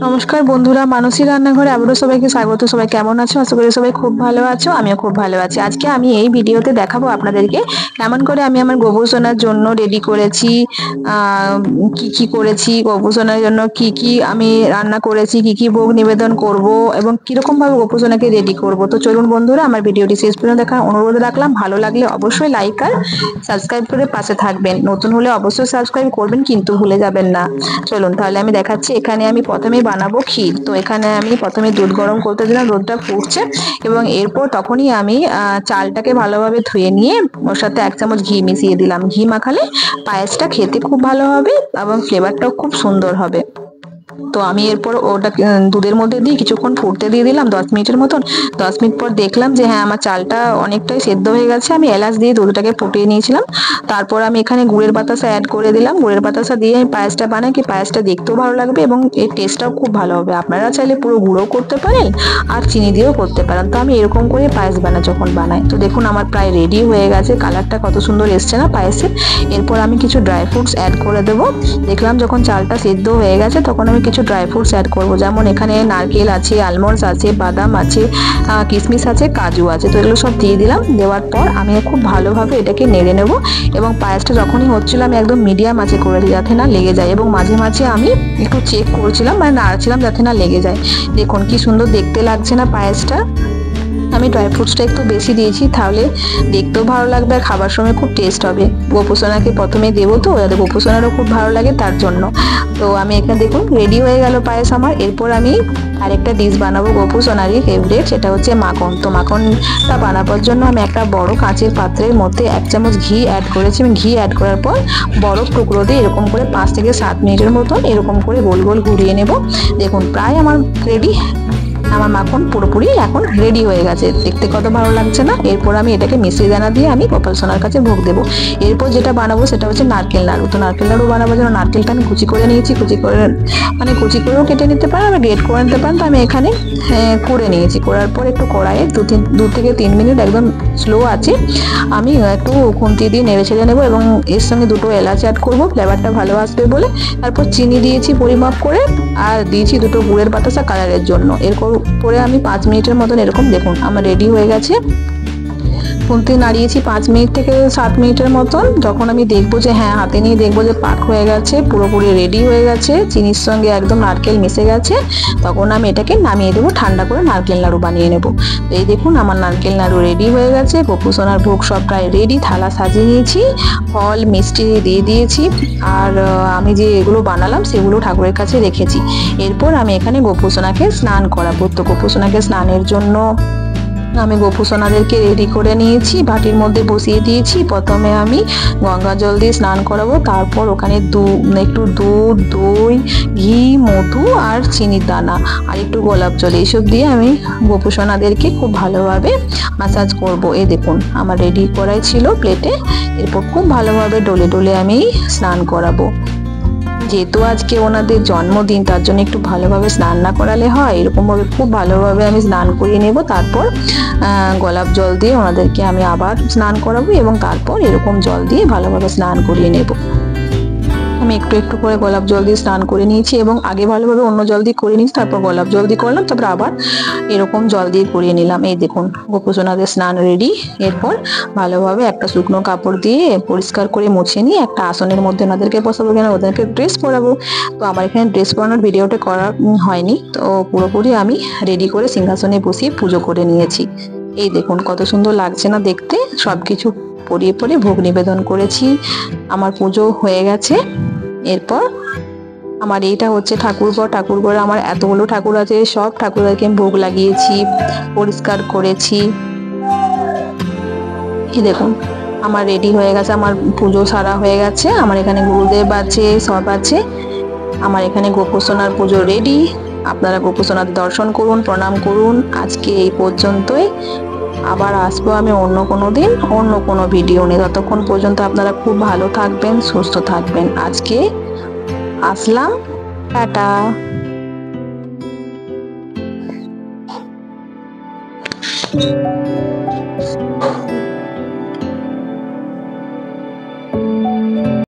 নমস্কার বন্ধুরা, মানসী রান্নাঘরে আবারও সবাইকে স্বাগত। সবাই কেমন আছো? আশা করি সবাই খুব ভালো আছো। আমিও খুব ভালো আছি। আজকে আমি এই ভিডিওতে দেখাবো আপনাদেরকে কেমন করে আমি আমার গোপুসোনার জন্য রেডি করেছি, কি কি করেছি, গোপুসোনার জন্য কি কি আমি রান্না করেছি, কি কি ভোগ নিবেদন করব এবং কিরকম ভাবে গোপুসোনাকে রেডি করব। তো চলুন বন্ধুরা, আমার ভিডিওটি শেষ পর্যন্ত দেখার অনুরোধ রাখলাম। ভালো লাগলে অবশ্যই লাইক আর সাবস্ক্রাইব করে পাশে থাকবেন। নতুন হলে অবশ্যই সাবস্ক্রাইব করবেন, কিন্তু ভুলে যাবেন না। চলুন তাহলে আমি দেখাচ্ছি। এখানে আমি প্রথমেই বানাবো ক্ষীর। তো এখানে আমি প্রথমে দুধ গরম করতে দিলাম, দুধটা ফুটছে এবং এরপর তখনই আমি চালটাকে ভালোভাবে ধুয়ে নিয়ে ওর সাথে 1 চামচ ঘি মিশিয়ে দিলাম। ঘি মাখালে পায়েসটা খেতে খুব ভালো হবে এবং ফ্লেভারটাও খুব সুন্দর হবে। তো আমি এরপর ওটা দুধের মধ্যে দিয়ে কিছুক্ষণ ফুটতে দিয়ে দিলাম 10 মিনিটের মতন। 10 মিনিট পর দেখলাম যে হ্যাঁ, আমার চালটা অনেকটাই সেদ্ধ হয়ে গেছে। আমি এলাচ দিয়ে দুধটাকে ফুটিয়ে নিয়েছিলাম। তারপর আমি এখানে গুড়ের বাতাসা অ্যাড করে দিলাম। গুড়ের বাতাসা দিয়ে আমি পায়েসটা বানাই, কি পায়েসটা দেখতেও ভালো লাগবে এবং এর টেস্টটাও খুব ভালো হবে। আপনারা চাইলে পুরো গুঁড়ো করতে পারেন আর চিনি দিয়েও করতে পারেন। তো আমি এরকম করে পায়েস যখন বানাই। তো দেখুন আমার প্রায় রেডি হয়ে গেছে। কালারটা কত সুন্দর এসছে না পায়েসের। এরপর আমি কিছু ড্রাই ফ্রুটস অ্যাড করে দেবো। দেখলাম যখন চালটা সেদ্ধ হয়ে গেছে তখন আমি কিছু ড্রাই ফ্রুটস অ্যাড করব। যেমন এখানে নারকেল আছে, আলমন্ডস আছে, বাদাম আছে, কিশমিশ আছে, কাজু আছে। তো এগুলো সব দিয়ে দিলাম। দেওয়ার পর আমি খুব ভালোভাবে এটাকে নেড়ে নেব এবং পায়েসটা যখনই হচ্ছিল আমি একদম মিডিয়াম আঁচে করেছি যাতে না লেগে যায় এবং মাঝে মাঝে আমি একটু চেক করছিলাম, মানে নাড়ছিলাম যাতে না লেগে যায়। দেখুন কি সুন্দর দেখতে লাগছে না পায়েসটা। আমি ড্রাই ফ্রুটসটা একটু বেশি দিয়েছি, তাহলে দেখতেও ভালো লাগবে আর খাবার সময় খুব টেস্ট হবে। গোপুসোনাকে প্রথমে দেবো, তো যাতে গোপুসোনারও খুব ভালো লাগে তার জন্য। তো আমি এখানে দেখুন রেডি হয়ে গেল পায়েস আমার। এরপর আমি আরেকটা ডিশ বানাবো গোপুসোনারই ফেভারিট, সেটা হচ্ছে মাখন। তো মাখনটা বানাবার জন্য আমি একটা বড় কাঁচের পাত্রের মধ্যে 1 চামচ ঘি অ্যাড করেছি। আমি ঘি অ্যাড করার পর বরফ টুকরো দিয়ে এরকম করে 5 থেকে 7 মিনিটের মতন এরকম করে গোল গোল ঘুরিয়ে নেব। দেখুন প্রায় আমার রেডি। আমার মাখন পুরোপুরি এখন রেডি হয়ে গেছে। দেখতে কত ভালো লাগছে না। এরপর আমি এটাকে মিষ্টি দানা দিয়ে আমি গোপাল সোনার কাছে ভোগ দেবো। এরপর যেটা বানাবো সেটা হচ্ছে নারকেল নাড়ু। তো নারকেল নাড়ু বানাবার জন্য নারকেলটা আমি কুচি করে নিয়েছি। কুচি করেও কেটে নিতে পারেন, আমি গ্রেট করে নিতে পারেন। তো আমি এখানে করে নিয়েছি। করার পর একটু কড়াইয়ে 2 থেকে 3 মিনিট একদম স্লো আছে আমি একটু খুন্তি দিয়ে নেড়ে ছেড়ে নেবো এবং এর সঙ্গে 2টো এলাচ অ্যাড করবো ফ্লেভারটা ভালো আসবে বলে। তারপর চিনি দিয়েছি পরিমাপ করে আর দিয়েছি 2টো গুড়ের বাতাসা কালারের জন্য। এরপর পরে আমি 5 মিনিটের মতন এরকম দেখুন আমার রেডি হয়ে গেছে। খুন্তি নাড়িয়েছি 5 মিনিট থেকে 7 মিনিটের মতন। যখন আমি দেখবো যে হ্যাঁ, হাতে নিয়ে দেখবো যে পাক হয়ে গেছে, পুরোপুরি রেডি হয়ে গেছে, চিনির সঙ্গে একদম নারকেল মিশে গেছে, তখন আমি এটাকে নামিয়ে দেবো। ঠান্ডা করে নারকেল নাড়ু বানিয়ে নেবো। তো এই দেখুন আমার নারকেল নাড়ু রেডি হয়ে গেছে। গোপুসোনার ভোগ সব প্রায় রেডি। থালা সাজিয়ে নিয়েছি, ফল মিষ্টি দিয়ে দিয়েছি আর আমি যে এগুলো বানালাম সেগুলো ঠাকুরের কাছে রেখেছি। এরপর আমি এখানে গোপুসোনাকে স্নান করাবো। তো গোপুসোনাকে স্নানের জন্য আমি গোপুসোনাদেরকে রেডি করে নিয়েছি, বাটির মধ্যে বসিয়ে দিয়েছি। প্রথমে আমি গঙ্গা জল দিয়ে স্নান করাবো, তারপর ওখানে একটু দুধ, দই, ঘি, মধু আর চিনির দানা আর একটু গোলাপ জল এইসব দিয়ে আমি গোপুসোনাদেরকে খুব ভালোভাবে ম্যাসাজ করব। এই দেখুন আমার রেডি করাই ছিল প্লেটে। এরপর খুব ভালোভাবে ডলে ডলে আমি স্নান করাবো। যেহেতু আজকে ওনাদের জন্মদিন, তার জন্য একটু ভালোভাবে স্নান না করালে হয়। এরকমভাবে খুব ভালোভাবে আমি স্নান করিয়ে নেব। তারপর গোলাপ জল দিয়ে ওনাদেরকে আমি আবার স্নান করাবো এবং তারপর এরকম জল দিয়ে ভালোভাবে স্নান করিয়ে নেব। আমি একটু একটু করে গোলাপ জল দিয়ে স্নান করে নিয়েছি এবং আগে ভালোভাবে অন্য জল দিয়ে করে নিয়েছি, তারপর গোলাপ জল দিয়ে করলাম, তারপর আবার এরকম জল দিয়ে করিয়ে নিলাম। এই দেখুন গোপুসোনাদের স্নান রেডি। এরপর ভালোভাবে একটা শুকনো কাপড় দিয়ে পরিষ্কার করে মুছে নিয়ে একটা আসনের মধ্যে ওনাদেরকে বসাবো, কেন ওদেরকে ড্রেস পরাবো। তো আমার এখানে ড্রেস পরানোর ভিডিওটা করা হয়নি, তো পুরোপুরি আমি রেডি করে সিংহাসনে বসিয়ে পুজো করে নিয়েছি। এই দেখুন কত সুন্দর লাগছে না দেখতে। সবকিছু পরিয়ে পরিয়ে ভোগ নিবেদন করেছি। আমার পুজো হয়ে গেছে। এরপর আমার এইটা হচ্ছে ঠাকুরঘর। ঠাকুরঘরে আমার এতগুলো ঠাকুর আছে, সব ঠাকুরদেরকে আমি ভোগ লাগিয়েছি, পরিষ্কার করেছি। এই দেখুন আমার রেডি হয়ে গেছে, আমার পুজো সারা হয়ে গেছে। আমার এখানে গুরুদেব আছে, সব আছে। আমার এখানে গোপুসোনার পুজো রেডি। আপনারা গোপুসোনার দর্শন করুন, প্রণাম করুন। আজকে এই পর্যন্তই। আবার আসবো আমি অন্য কোনো দিন অন্য কোনো ভিডিও নিয়ে। ততক্ষণ পর্যন্ত আপনারা খুব ভালো থাকবেন, সুস্থ থাকবেন। আজকে আসলাম, টাটা।